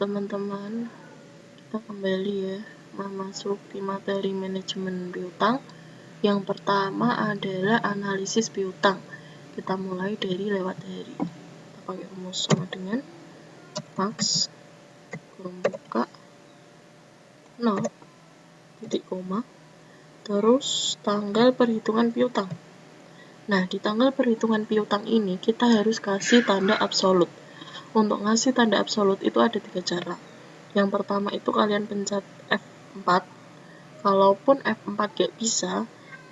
teman-teman, kita kembali ya memasuki materi manajemen piutang. Yang pertama adalah analisis piutang. Kita mulai dari lewat hari. Kita pakai rumus sama dengan max kurung buka 0 titik koma terus tanggal perhitungan piutang. Nah, di tanggal perhitungan piutang ini kita harus kasih tanda absolut. Untuk ngasih tanda absolut itu ada 3 cara. Yang pertama itu kalian pencet F4. Kalaupun F4 gak bisa,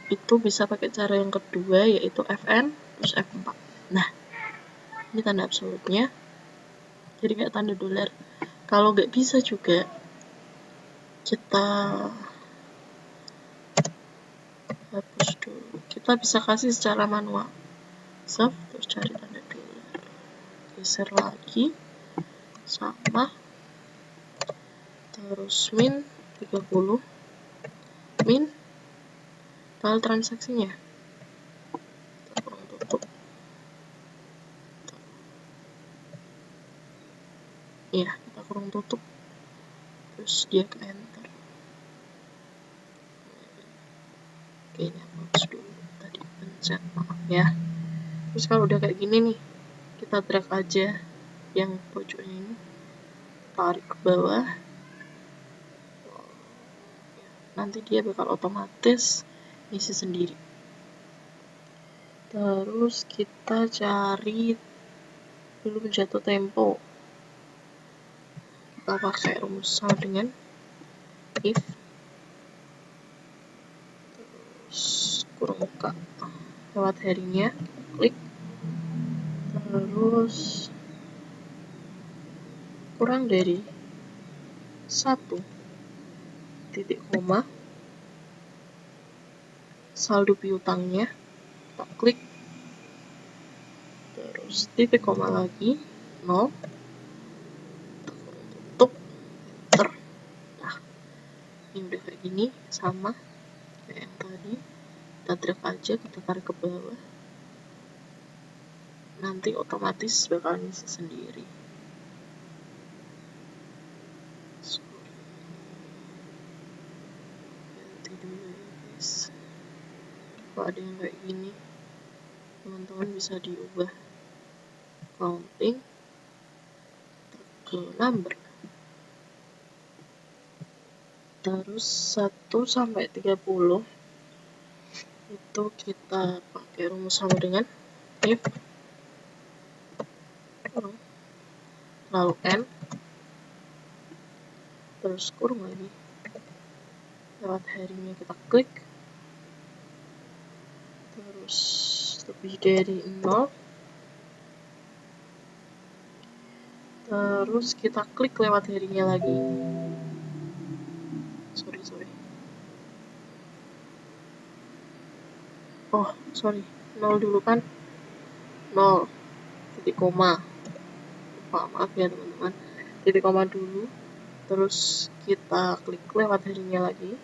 itu bisa pakai cara yang kedua, yaitu Fn terus F4. Nah, ini tanda absolutnya. Jadi kayak tanda dolar. Kalau gak bisa juga, kita hapus dulu. Kita bisa kasih secara manual. Save, terus cari tanda dolar. Geser lagi. Sama. Terus min 30. Min tanggal transaksinya. Kita kurang tutup. Ya, kita kurang tutup. Terus dia ke enter. Oke, ini hapus dulu. Tadi pencet, maaf ya. Terus kalau udah kayak gini nih, kita drag aja yang pojoknya ini. Tarik ke bawah. Nanti dia bakal otomatis isi sendiri. Terus kita cari belum jatuh tempo. Kita pakai rumus sama dengan if terus kurung buka lewat harinya, klik terus kurang dari 1 titik koma saldo piutangnya, kita klik terus titik koma lagi 0, kita tutup, enter. Nah, ini udah kayak gini, sama kayak yang tadi. Kita drag aja, kita tarik ke bawah, nanti otomatis bakalan isi sendiri. Ganti dulu ya guys. Kalau ada yang kayak gini, teman-teman bisa diubah counting ke number. Terus 1 sampai 30 itu kita pakai rumus sama dengan if lalu n terus kurung lagi lewat harinya, kita klik terus lebih dari 0, terus kita klik lewat harinya lagi. sorry 0 dulu kan, 0 titik koma, maaf ya teman-teman, titik koma dulu, terus kita klik lewat harinya lagi,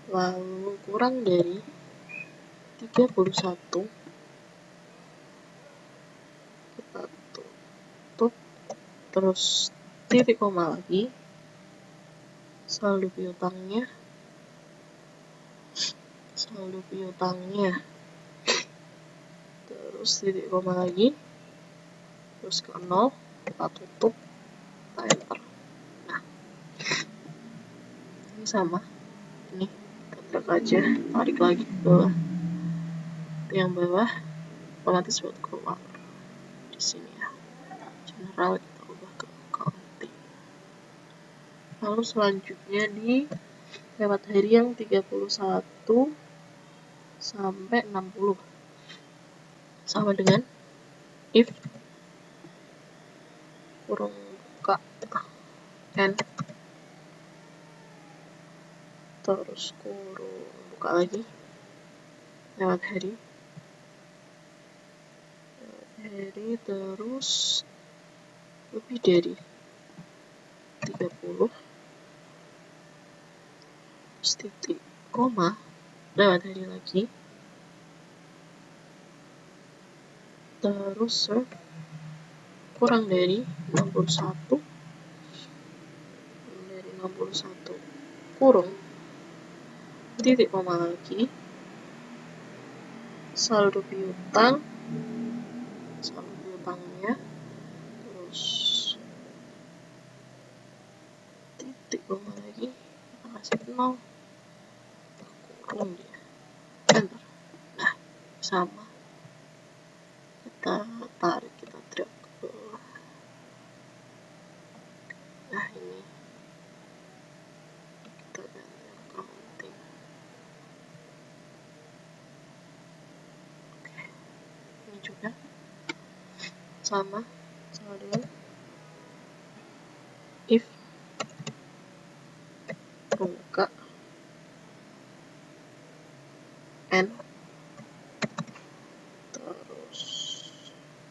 lalu kurang dari 31, kita tutup, terus titik koma lagi, saldo piutangnya, terus titik koma lagi, terus ke 0, kita tutup, kita enter. Nah, ini sama, ini kita drag aja, tarik lagi ke bawah, yang bawah otomatis buat keluar di sini ya. General kita ubah ke accounting. Lalu selanjutnya di lewat hari yang 31 sampai 60 sama dengan if kurung buka n terus kurung buka lagi lewat hari terus lebih dari 30 terus titik koma lewat hari lagi, terus kurang dari 61 kurung titik koma lagi saldo piutangnya, terus titik koma lagi, kita kasih 0, kurung dia, enter. Nah, sama, kita tarik, kita drag ke bawah. Nah, ini kita ganti accounting. Oke, ini juga sama dengan if buka n, terus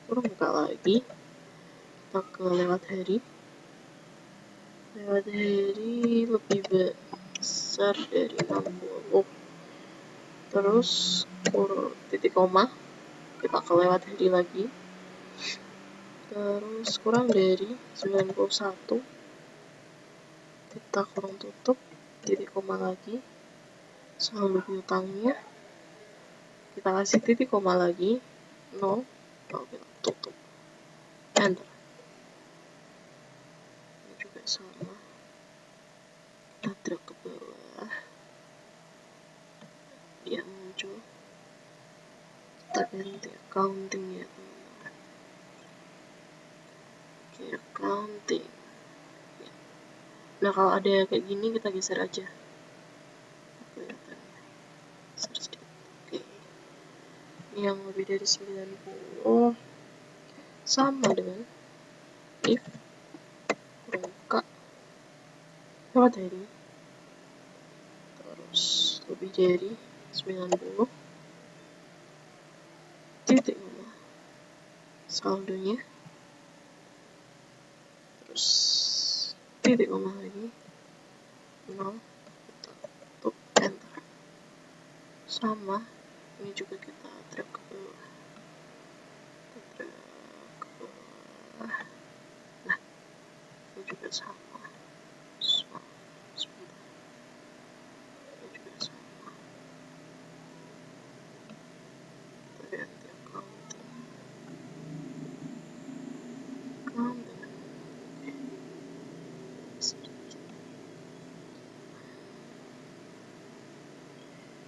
kurung buka lagi, kita ke lewat hari lebih besar dari 60, terus titik koma, kita ke lewat hari lagi, terus kurang dari 91, kita kurung tutup, titik koma lagi, saldo piutangnya, kita kasih titik koma lagi, 0, lalu kita tutup, enter. Ini juga sama, kita drag ke bawah, dia muncul, kita ganti accounting ya teman-teman. Oke, accounting. Nah, kalau ada kayak gini kita geser aja kelihatannya. Oke, ini yang lebih dari 90 sama dengan if kurung buka lewat hari, terus lebih dari 90, titik koma, saldonya, terus titik koma lagi, 0, kita tutup, enter. Sama, ini juga kita drag ke bawah, nah ini juga sama, sebentar, ini juga sama, kita ganti accounting.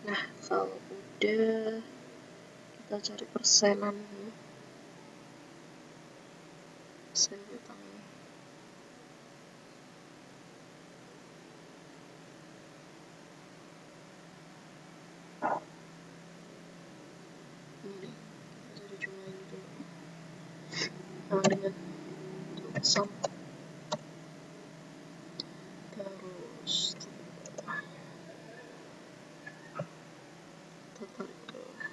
Nah, kalau udah kita cari persenan nih, persen piutangnya. Ini nih, kita cari jumlah ini dulu. Sama dengan sum, terus kita tarik ke bawah.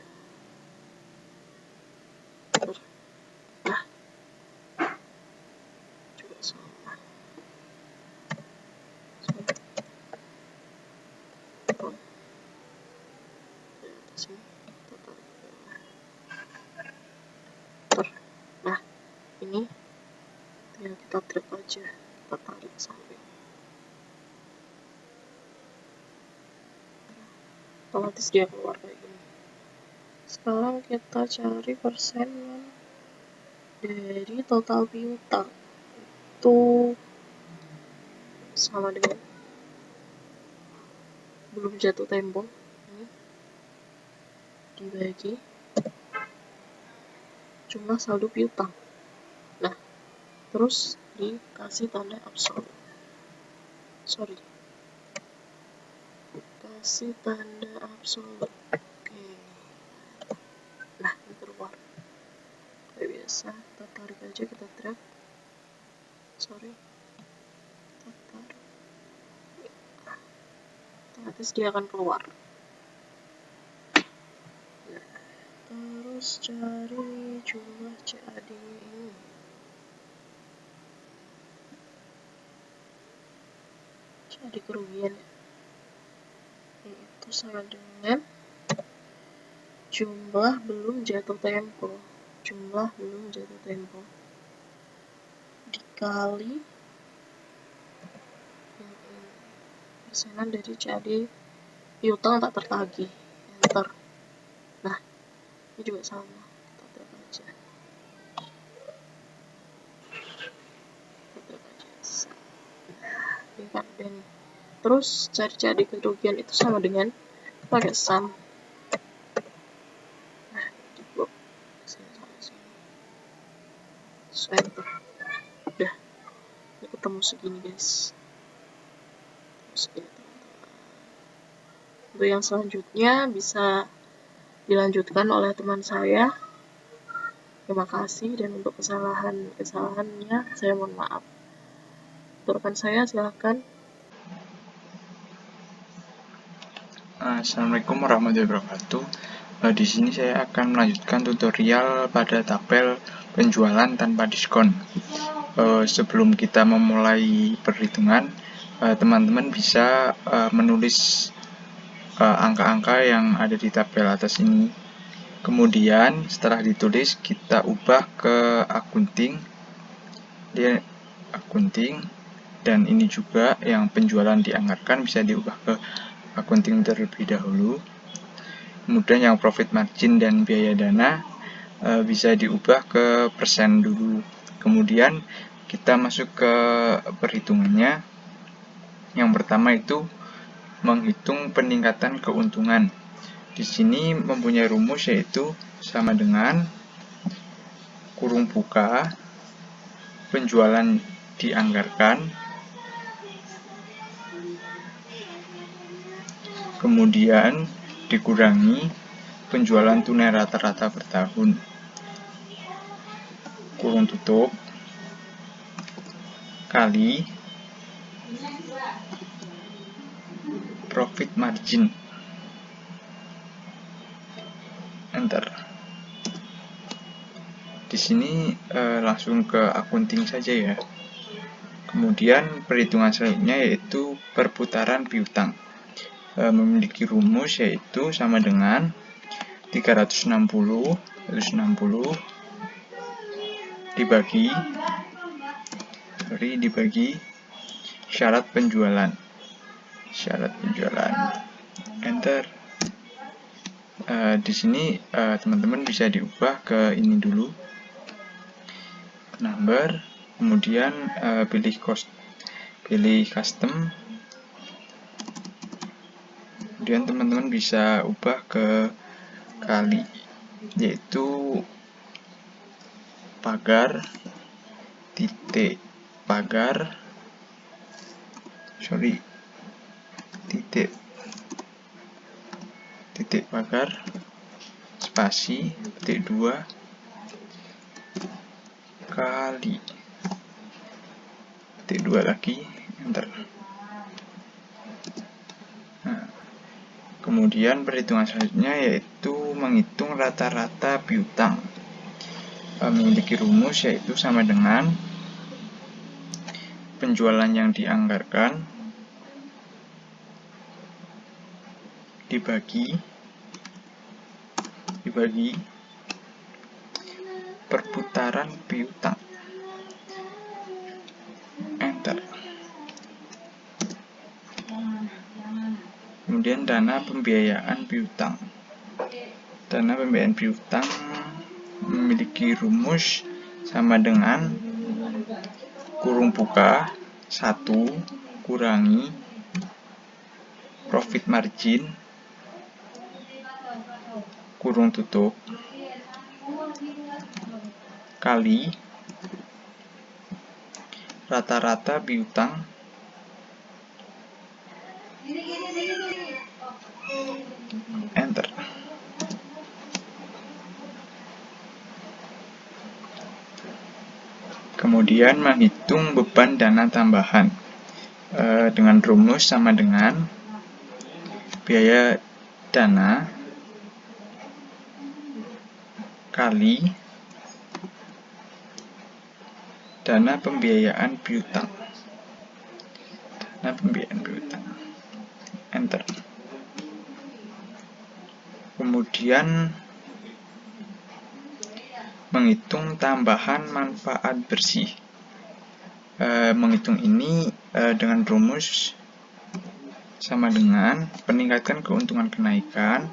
Nah, juga sama. Nah, ini tinggal kita drag aja, kita tarik sampai otomatis dia keluar kayak gini. Sekarang kita cari persenan dari total piutang, itu sama dengan belum jatuh tempo, ini dibagi jumlah saldo piutang. Nah, terus dikasih tanda absolut, kasih tanda absolut. Oke, nah ini keluar kayak biasa, kita tarik aja, kita drag, kita tarik, otomatis dia akan keluar. Nah, terus cari jumlah CAD ini, CAD kerugian ya, yaitu sama dengan jumlah belum jatuh tempo, dikali persenan dari CAD piutang tak tertagih. Enter. Nah, ini juga sama, kita drag aja. Ini kan udah nih. Terus cari CAD kerugian itu sama dengan pakai sum. Nah, diblok enter. Udah, ini ketemu segini guys. Untuk yang selanjutnya bisa dilanjutkan oleh teman saya. Terima kasih, dan untuk kesalahannya saya mohon maaf. Untuk rekan saya silakan. Assalamualaikum warahmatullahi wabarakatuh. Di sini saya akan melanjutkan tutorial pada tabel penjualan tanpa diskon. Sebelum kita memulai perhitungan, teman-teman bisa menulis angka-angka yang ada di tabel atas ini. Kemudian setelah ditulis kita ubah ke akunting, dan ini juga yang penjualan dianggarkan bisa diubah ke akunting terlebih dahulu. Kemudian yang profit margin dan biaya dana bisa diubah ke persen dulu. Kemudian kita masuk ke perhitungannya. Yang pertama itu menghitung peningkatan keuntungan. Di sini mempunyai rumus yaitu sama dengan kurung buka penjualan dianggarkan, kemudian dikurangi penjualan tunai rata-rata per tahun, kurung tutup, kali profit margin. Enter. Di sini langsung ke akunting saja ya. Kemudian perhitungan selanjutnya yaitu perputaran piutang. Memiliki rumus yaitu sama dengan 360 dibagi syarat penjualan. Enter. Di sini teman-teman bisa diubah ke ini dulu, number, kemudian pilih custom, kemudian teman-teman bisa ubah ke kali, yaitu pagar titik pagar spasi petik 2 kali petik 2 lagi, enter. Nah, kemudian perhitungan selanjutnya yaitu menghitung rata-rata piutang. Memiliki rumus yaitu sama dengan penjualan yang dianggarkan dibagi perputaran piutang. Enter. Kemudian dana pembiayaan piutang. Dana pembiayaan piutang memiliki rumus sama dengan kurung buka 1 kurangi profit margin kurung tutup kali rata-rata piutang enter. Kemudian menghitung beban dana tambahan dengan rumus sama dengan biaya dana kali dana pembiayaan piutang. Enter. Kemudian menghitung tambahan manfaat bersih. menghitung ini dengan rumus sama dengan peningkatan keuntungan kenaikan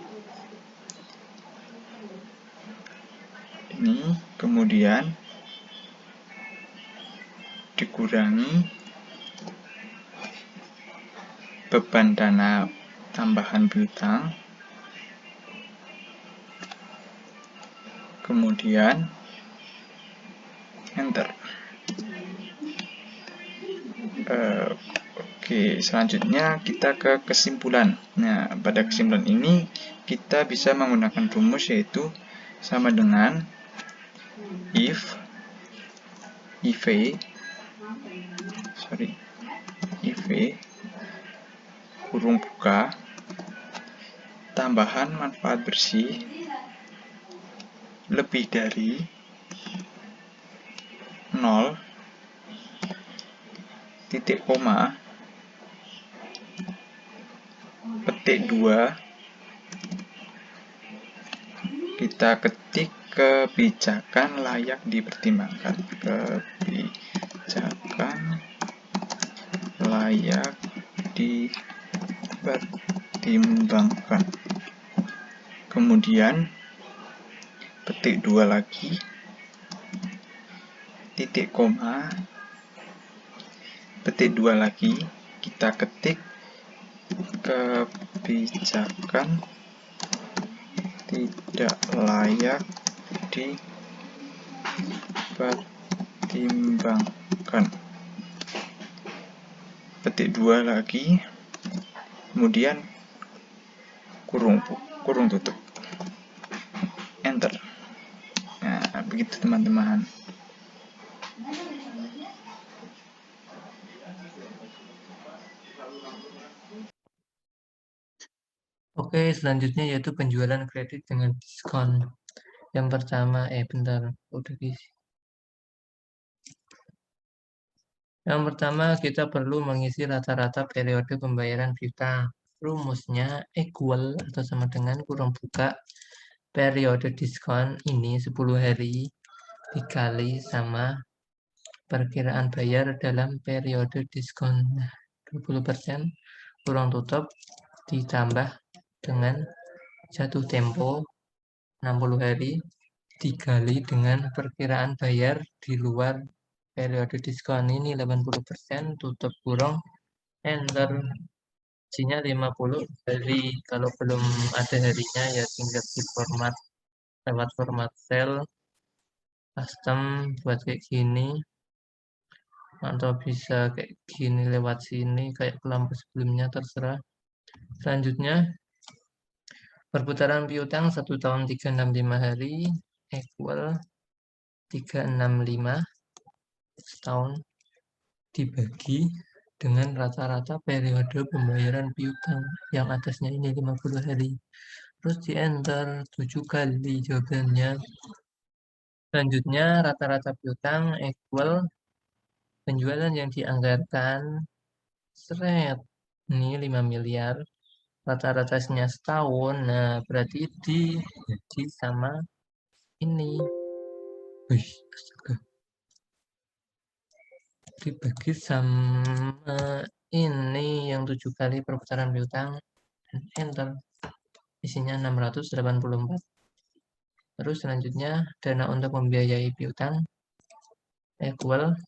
ini, kemudian dikurangi beban dana tambahan piutang, kemudian enter. Oke, selanjutnya kita ke kesimpulan. Nah, pada kesimpulan ini kita bisa menggunakan rumus yaitu sama dengan if kurung buka tambahan manfaat bersih lebih dari 0 titik koma petik 2 kita ketik kebijakan layak dipertimbangkan. Kebijakan layak dipertimbangkan. Kemudian petik 2 lagi, titik koma, petik 2 lagi, kita ketik kebijakan tidak layak dipertimbangkan. Petik 2 lagi, kemudian kurung tutup, enter. Nah, begitu teman-teman. Oke, selanjutnya yaitu penjualan kredit dengan diskon. Yang pertama, bentar, udah diisi. Yang pertama, kita perlu mengisi rata-rata periode pembayaran piutang. Rumusnya equal atau sama dengan kurung buka periode diskon ini 10 hari dikali sama perkiraan bayar dalam periode diskon. Nah, 20% kurang tutup ditambah dengan jatuh tempo 60 hari dikali dengan perkiraan bayar di luar periode diskon ini 80%, tutup kurung, enter. Isinya 50 hari. Kalau belum ada harinya ya tinggal di format lewat format cell custom buat kayak gini, atau bisa kayak gini lewat sini kayak kelompok sebelumnya, terserah. Selanjutnya perputaran piutang 1 tahun 365 hari equal 365 setahun dibagi dengan rata-rata periode pembayaran piutang yang atasnya ini 50 hari. Terus di enter 7 kali jawabannya. Selanjutnya rata-rata piutang equal penjualan yang dianggarkan seret ini 5 miliar, rata-ratanya setahun. Nah, berarti dibagi sama ini. Wih, astaga. Dibagi sama ini yang 7 kali perputaran piutang, enter. Isinya 684. Terus selanjutnya dana untuk membiayai piutang equal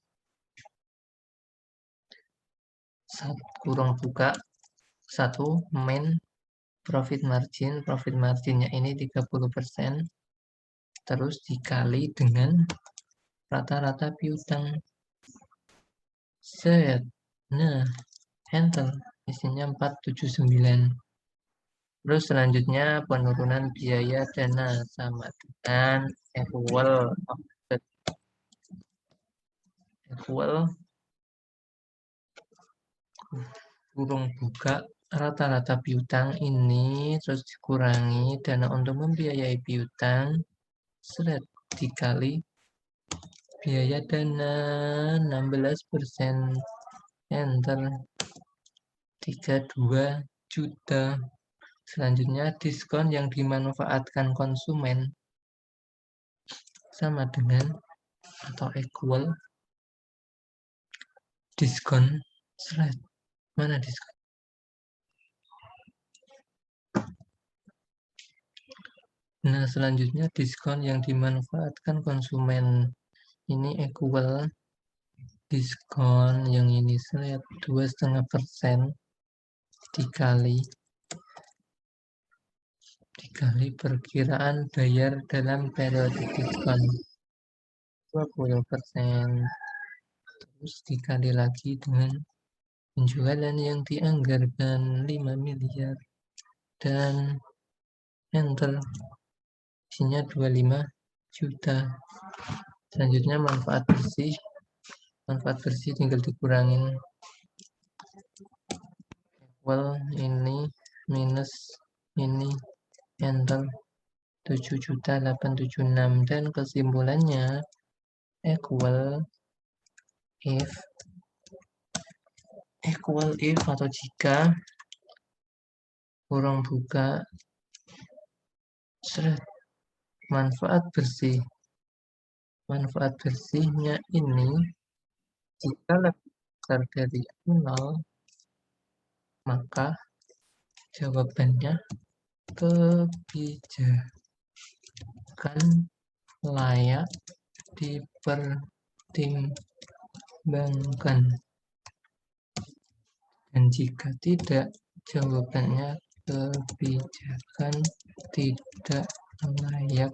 kurung buka 1 main profit marginnya ini 30%, terus dikali dengan rata-rata piutang. Set. Nah, enter. Isinya 479. Terus selanjutnya penurunan biaya dana sama dengan equal kurung buka rata-rata piutang ini terus dikurangi dana untuk membiayai piutang seret dikali biaya dana 16%, enter. 32 juta. Selanjutnya diskon yang dimanfaatkan konsumen sama dengan atau equal diskon. Seret. Mana diskon? Nah, selanjutnya diskon yang dimanfaatkan konsumen ini equal diskon yang ini 2,5% dikali perkiraan bayar dalam periode diskon 20%, terus dikali lagi dengan penjualan yang dianggarkan 5 miliar dan enter, isinya 25 juta. Selanjutnya manfaat bersih tinggal dikurangin, equal ini minus ini, enter, 7.876, dan kesimpulannya equal if atau jika kurang buka manfaat bersihnya ini jika lebih besar dari 0, maka jawabannya kebijakan layak dipertimbangkan, dan jika tidak, jawabannya kebijakan tidak layak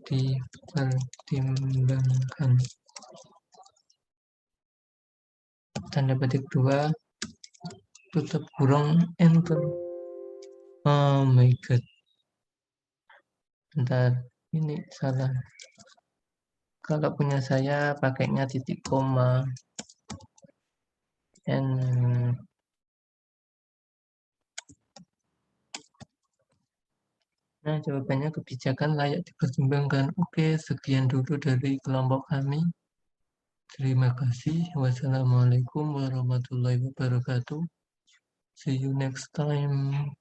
dipertimbangkan. Tanda petik 2, tutup kurung, enter. Oh my god, bentar, ini salah. Kalau punya saya pakainya titik koma. Nah, jawabannya kebijakan layak dipertimbangkan. Oke, sekian dulu dari kelompok kami. Terima kasih. Wassalamualaikum warahmatullahi wabarakatuh. See you next time.